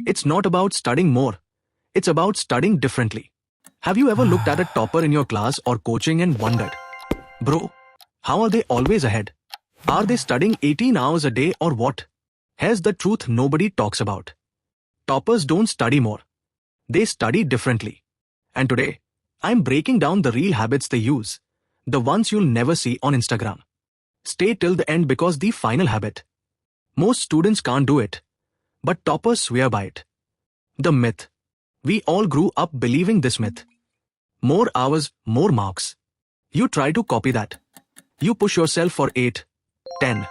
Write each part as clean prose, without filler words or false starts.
It's not about studying more. It's about studying differently. Have you ever looked at a topper in your class or coaching and wondered, bro, how are they always ahead? Are they studying 18 hours a day or what? Here's the truth nobody talks about. Toppers don't study more. They study differently. And today, I'm breaking down the real habits they use, the ones you'll never see on Instagram. Stay till the end because the final habit. Most students can't do it, but toppers swear by it. The myth. We all grew up believing this myth. More hours, more marks. You try to copy that. You push yourself for 8, 10,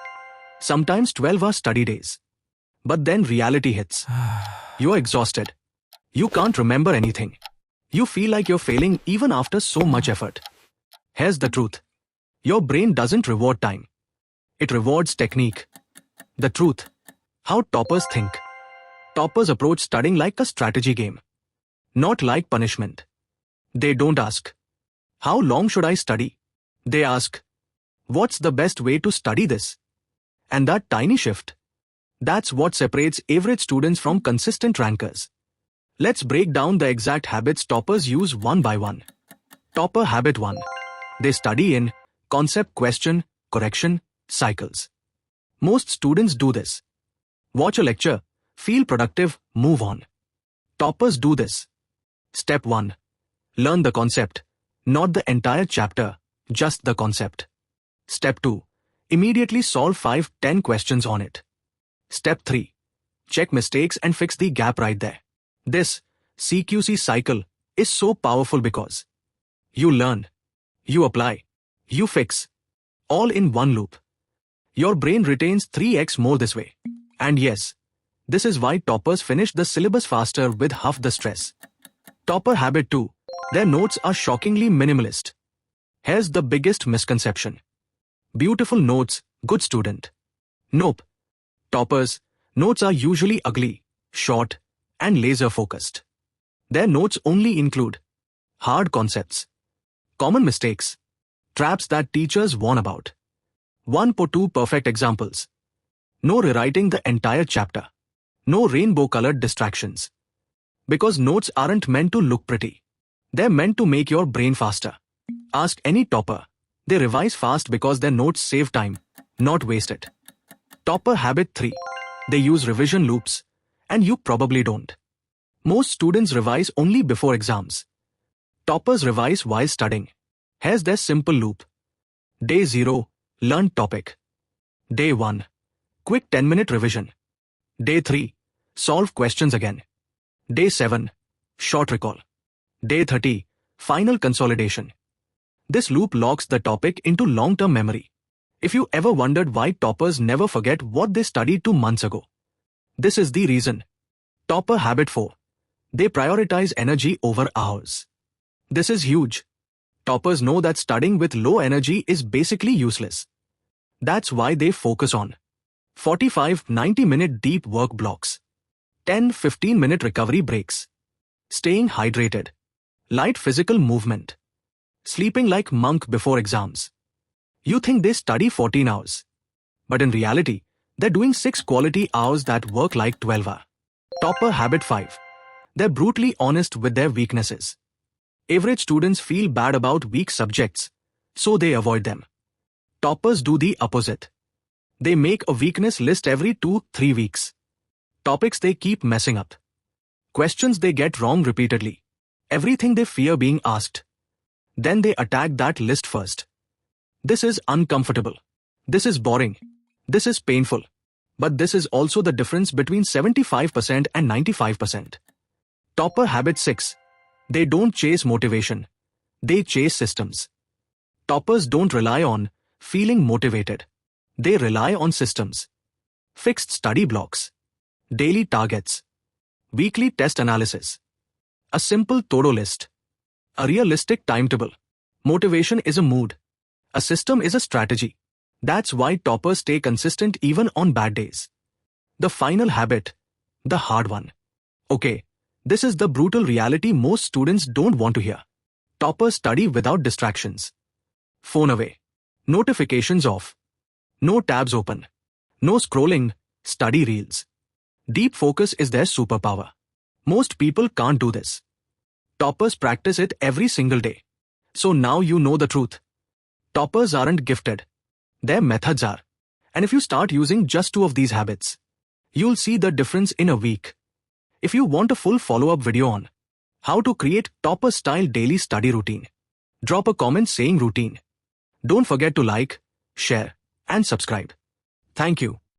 sometimes 12-hour study days. But then reality hits. You're exhausted. You can't remember anything. You feel like you're failing even after so much effort. Here's the truth. Your brain doesn't reward time. It rewards technique. The truth. How toppers think. Toppers approach studying like a strategy game. Not like punishment. They don't ask, how long should I study? They ask, what's the best way to study this? And that tiny shift. That's what separates average students from consistent rankers. Let's break down the exact habits toppers use one by one. Topper habit 1. They study in concept, question, correction, cycles. Most students do this. Watch a lecture, feel productive, move on. Toppers do this. Step 1. Learn the concept. Not the entire chapter, just the concept. Step 2. Immediately solve 5-10 questions on it. Step 3. Check mistakes and fix the gap right there. This CQC cycle is so powerful because you learn, you apply, you fix, all in one loop. Your brain retains 3x more this way. And yes, this is why toppers finish the syllabus faster with half the stress. Topper habit 2. Their notes are shockingly minimalist. Here's the biggest misconception. Beautiful notes, good student. Nope. Toppers' notes are usually ugly, short, and laser-focused. Their notes only include hard concepts, common mistakes, traps that teachers warn about. 1 or 2 perfect examples. No rewriting the entire chapter. No rainbow-colored distractions. Because notes aren't meant to look pretty. They're meant to make your brain faster. Ask any topper. They revise fast because their notes save time, not waste it. Topper habit 3. They use revision loops. And you probably don't. Most students revise only before exams. Toppers revise while studying. Here's their simple loop. Day 0. Learn topic. Day 1. Quick 10-minute revision. Day 3. Solve questions again. Day 7. Short recall. Day 30. Final consolidation. This loop locks the topic into long-term memory. If you ever wondered why toppers never forget what they studied 2 months ago, this is the reason. Topper habit 4. They prioritize energy over hours. This is huge. Toppers know that studying with low energy is basically useless. That's why they focus on 45-90-minute deep work blocks, 10-15-minute recovery breaks, staying hydrated, light physical movement, sleeping like monk before exams. You think they study 14 hours. But in reality, they're doing 6 quality hours that work like 12 hours. Topper habit 5. They're brutally honest with their weaknesses. Average students feel bad about weak subjects, so they avoid them. Toppers do the opposite. They make a weakness list every 2-3 weeks. Topics they keep messing up. Questions they get wrong repeatedly. Everything they fear being asked. Then they attack that list first. This is uncomfortable. This is boring. This is painful. But this is also the difference between 75% and 95%. Topper habit 6. They don't chase motivation. They chase systems. Toppers don't rely on feeling motivated. They rely on systems. Fixed study blocks. Daily targets. Weekly test analysis. A simple to-do list. A realistic timetable. Motivation is a mood. A system is a strategy. That's why toppers stay consistent even on bad days. The final habit. The hard one. Okay, this is the brutal reality most students don't want to hear. Toppers study without distractions. Phone away. Notifications off. No tabs open. No scrolling, study reels. Deep focus is their superpower. Most people can't do this. Toppers practice it every single day. So now you know the truth. Toppers aren't gifted. Their methods are. And if you start using just 2 of these habits, you'll see the difference in a week. If you want a full follow-up video on how to create topper-style daily study routine, drop a comment saying routine. Don't forget to like, share, and subscribe. Thank you.